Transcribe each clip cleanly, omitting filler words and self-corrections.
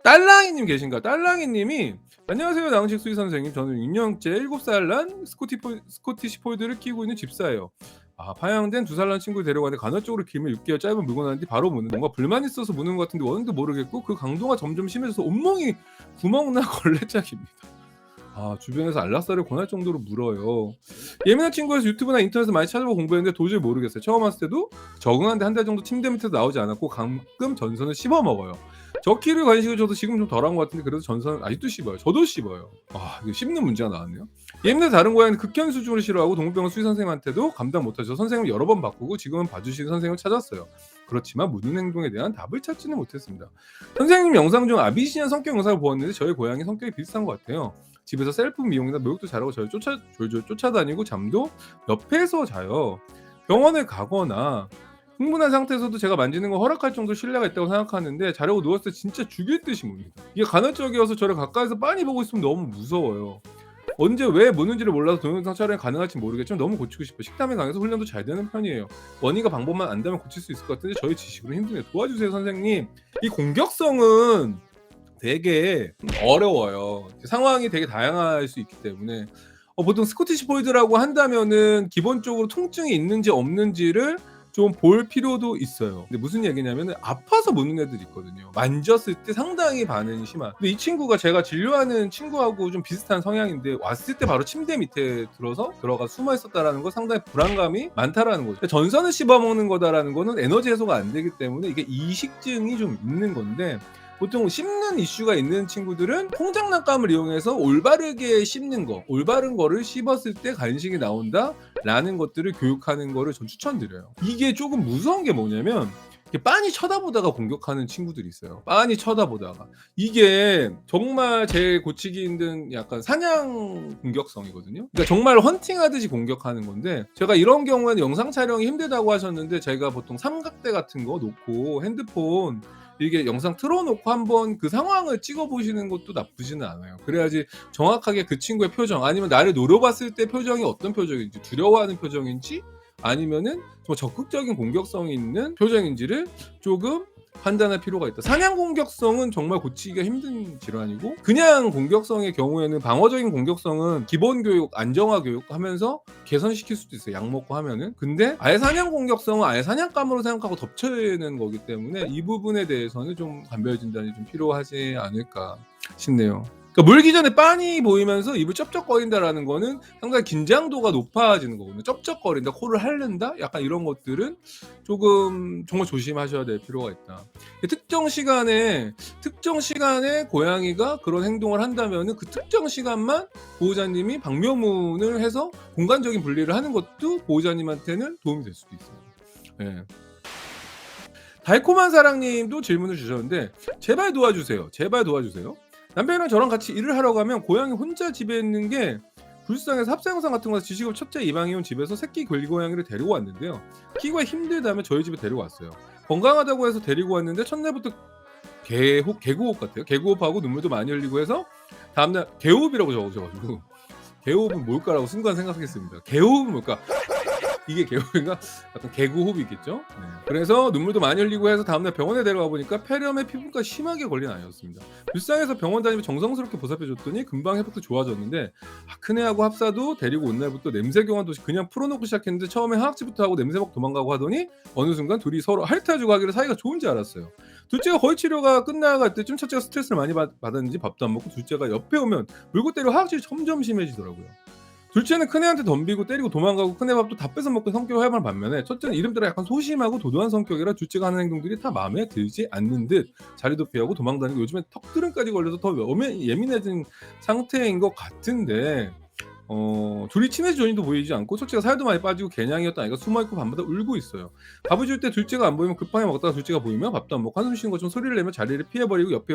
딸랑이님 계신가? 딸랑이님이 안녕하세요 나은식 수의 선생님. 저는 6년째 7살 난 스코티시 폴드를 키우고 있는 집사예요. 파양된 2살 난 친구를 데려가는데 간헐적으로 길면 6개월 짧은 물고 나는데 바로 무는 뭔가 불만 있어서 무는 것 같은데 원인도 모르겠고 그 강도가 점점 심해져서 온몸이 구멍나 걸레짝입니다. 주변에서 안락사를 권할 정도로 물어요. 예민한 친구여서 유튜브나 인터넷에서 많이 찾아보고 공부했는데 도저히 모르겠어요. 처음 왔을 때도 적응하는데 한 달 정도 침대 밑에서 나오지 않았고 가끔 전선을 씹어 먹어요. 저키를 간식을 줘도 지금 좀 덜한 것 같은데 그래도 전선은 아직도 씹어요. 저도 씹어요. 이거 씹는 문제가 나왔네요. 예민해서 다른 고양이는 극현 수준으로 싫어하고 동물병원 수의 선생님한테도 감당 못하셔서 선생님을 여러 번 바꾸고 지금은 봐주시는 선생님을 찾았어요. 그렇지만 무는 행동에 대한 답을 찾지는 못했습니다. 선생님 영상 중 아비시니안 성격 영상을 보았는데 저희 고양이 성격이 비슷한 것 같아요. 집에서 셀프 미용이나 목욕도 잘하고 저를 졸졸 쫓아다니고 잠도 옆에서 자요. 병원에 가거나 흥분한 상태에서도 제가 만지는 거 허락할 정도 신뢰가 있다고 생각하는데 자려고 누웠을 때 진짜 죽일 듯이 뭅니다. 이게 간헐적이어서 저를 가까이서 빤히 보고 있으면 너무 무서워요. 언제 왜 무는지를 몰라서 동영상 촬영이 가능할지 모르겠지만 너무 고치고 싶어요. 식탐에 강해서 훈련도 잘 되는 편이에요. 원인과 방법만 안다면 고칠 수 있을 것 같은데 저희 지식으로 힘드네요. 도와주세요 선생님. 이 공격성은 되게 어려워요. 상황이 되게 다양할 수 있기 때문에 보통 스코티시 폴드라고 한다면은 기본적으로 통증이 있는지 없는지를 좀 볼 필요도 있어요. 근데 무슨 얘기냐면은 아파서 무는 애들이 있거든요. 만졌을 때 상당히 반응이 심한. 근데 이 친구가 제가 진료하는 친구하고 좀 비슷한 성향인데 왔을 때 바로 침대 밑에 들어가 숨어 있었다라는 거 상당히 불안감이 많다라는 거죠. 전선을 씹어먹는 거다라는 거는 에너지 해소가 안 되기 때문에 이게 이식증이 좀 있는 건데 보통 씹는 이슈가 있는 친구들은 콩장난감을 이용해서 올바르게 씹는 거, 올바른 거를 씹었을 때 간식이 나온다 라는 것들을 교육하는 거를 전 추천드려요. 이게 조금 무서운 게 뭐냐면 이렇게 빤히 쳐다보다가 공격하는 친구들이 있어요. 빤히 쳐다보다가. 이게 정말 제일 고치기 힘든 약간 사냥 공격성이거든요. 그러니까 정말 헌팅하듯이 공격하는 건데 제가 이런 경우에는 영상 촬영이 힘들다고 하셨는데 제가 보통 삼각대 같은 거 놓고 핸드폰 이게 영상 틀어놓고 한번 그 상황을 찍어보시는 것도 나쁘지는 않아요. 그래야지 정확하게 그 친구의 표정 아니면 나를 노려봤을 때 표정이 어떤 표정인지 두려워하는 표정인지 아니면은 좀 적극적인 공격성이 있는 표정인지를 조금 판단할 필요가 있다. 사냥 공격성은 정말 고치기가 힘든 질환이고 그냥 공격성의 경우에는 방어적인 공격성은 기본 교육, 안정화 교육 하면서 개선시킬 수도 있어요. 약 먹고 하면은. 근데 아예 사냥 공격성은 아예 사냥감으로 생각하고 덮쳐는 거기 때문에 이 부분에 대해서는 좀 감별 진단이 좀 필요하지 않을까 싶네요. 그러니까 물기 전에 빤히 보이면서 입을 쩝쩝거린다라는 거는 상당히 긴장도가 높아지는 거거든요. 쩝쩝거린다, 코를 핥는다, 약간 이런 것들은 조금 정말 조심하셔야 될 필요가 있다. 특정 시간에 고양이가 그런 행동을 한다면은 그 특정 시간만 보호자님이 방묘문을 해서 공간적인 분리를 하는 것도 보호자님한테는 도움이 될 수도 있어요. 네. 달콤한 사랑님도 질문을 주셨는데 제발 도와주세요. 남편이랑 저랑 같이 일을 하러 가면 고양이 혼자 집에 있는 게 불쌍해서 합사 영상 같은 거에서 지식을 첫째 입양해 온 집에서 새끼 길고양이를 데리고 왔는데요. 키가 힘들다면 저희 집에 데려왔어요. 건강하다고 해서 데리고 왔는데 첫날부터 개구호흡 같아요. 개구호흡하고 눈물도 많이 흘리고 해서 다음날 개호흡이라고 적어줘가지고 개호흡은 뭘까라고 순간 생각했습니다. 개호흡은 뭘까? 이게 개호흡인가? 약간 개구호흡이겠죠? 네. 그래서 눈물도 많이 흘리고 해서 다음날 병원에 데려가 보니까 폐렴에 피부가 심하게 걸린 아이였습니다. 불쌍해서 병원 다니며 정성스럽게 보살펴줬더니 금방 회복도 좋아졌는데 큰애하고 합사도 데리고 온 날부터 냄새 경환도 그냥 풀어놓고 시작했는데 처음에 하악지부터 하고 냄새 먹고 도망가고 하더니 어느 순간 둘이 서로 핥아주고 하기로 사이가 좋은지 알았어요. 둘째가 거의 치료가 끝나갈 때쯤 첫째가 스트레스를 많이 받았는지 밥도 안 먹고 둘째가 옆에 오면 물고 때리고 하악질이 점점 심해지더라고요. 둘째는 큰애한테 덤비고 때리고 도망가고 큰애 밥도 다 뺏어 먹고 성격을 활발한 반면에 첫째는 이름대로 약간 소심하고 도도한 성격이라 둘째가 하는 행동들이 다 마음에 들지 않는 듯 자리도 피하고 도망다니고 요즘에 턱드름까지 걸려서 더 예민해진 상태인 것 같은데 둘이 친해진 조짐도 보이지 않고 첫째가 살도 많이 빠지고 개냥이었던 아이가 숨어있고 밤마다 울고 있어요. 밥을 줄 때 둘째가 안 보이면 급하게 먹다가 둘째가 보이면 밥도 안 먹고 한숨 쉬는 것처럼 소리를 내며 자리를 피해버리고 옆에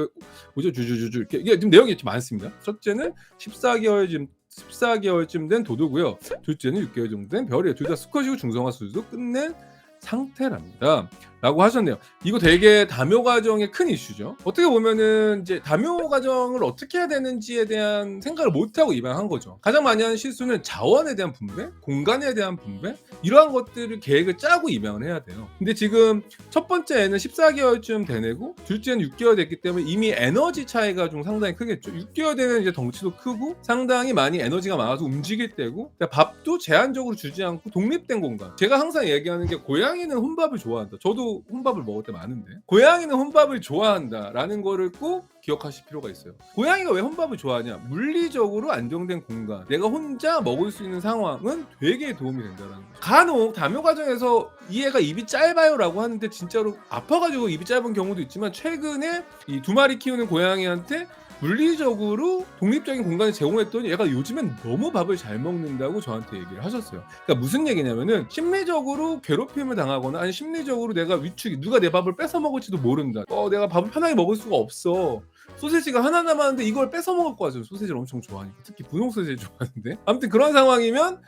오죠 주주주주 이게 지금 내용이 좀 많습니다. 첫째는 14개월쯤 된 도도고요. 둘째는 6개월 정도 된 별이에요. 둘 다 수컷이고 중성화 수술도 끝낸 상태랍니다. 라고 하셨네요. 이거 되게 다묘 가정의 큰 이슈죠. 어떻게 보면은 이제 다묘 가정을 어떻게 해야 되는지에 대한 생각을 못 하고 입양한 거죠. 가장 많이 하는 실수는 자원에 대한 분배, 공간에 대한 분배, 이러한 것들을 계획을 짜고 입양을 해야 돼요. 근데 지금 첫 번째 애는 14개월쯤 되내고 둘째는 6개월 됐기 때문에 이미 에너지 차이가 좀 상당히 크겠죠. 6개월 되면 이제 덩치도 크고 상당히 많이 에너지가 많아서 움직일 때고, 밥도 제한적으로 주지 않고 독립된 공간. 제가 항상 얘기하는 게 고양이는 혼밥을 좋아한다. 저도 혼밥을 먹을 때 많은데, 고양이는 혼밥을 좋아한다라는 거를 꼭 기억하실 필요가 있어요. 고양이가 왜 혼밥을 좋아하냐? 물리적으로 안정된 공간, 내가 혼자 먹을 수 있는 상황은 되게 도움이 된다는 거죠. 간혹 다묘 과정에서 이 애가 입이 짧아요라고 하는데 진짜로 아파가지고 입이 짧은 경우도 있지만, 최근에 이 2마리 키우는 고양이한테 물리적으로 독립적인 공간을 제공했더니 얘가 요즘엔 너무 밥을 잘 먹는다고 저한테 얘기를 하셨어요. 그러니까 무슨 얘기냐면은, 심리적으로 괴롭힘을 당하거나 아니 심리적으로 내가 위축이, 누가 내 밥을 뺏어 먹을지도 모른다. 내가 밥을 편하게 먹을 수가 없어. 소세지가 하나 남았는데 이걸 뺏어 먹을 거 같아요. 소세지를 엄청 좋아하니까. 특히 분홍 소세지 좋아하는데. 아무튼 그런 상황이면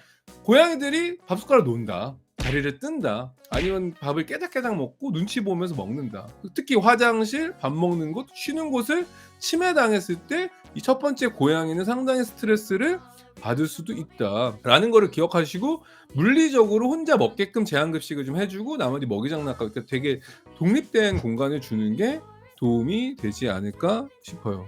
고양이들이 밥 숟가락 놓는다, 자리를 뜬다, 아니면 밥을 깨작깨작 먹고 눈치 보면서 먹는다. 특히 화장실, 밥 먹는 곳, 쉬는 곳을 침해당했을 때 이 첫 번째 고양이는 상당히 스트레스를 받을 수도 있다라는 거를 기억하시고, 물리적으로 혼자 먹게끔 제한급식을 좀 해주고 나머지 먹이장난감, 그러니까 되게 독립된 공간을 주는 게 도움이 되지 않을까 싶어요.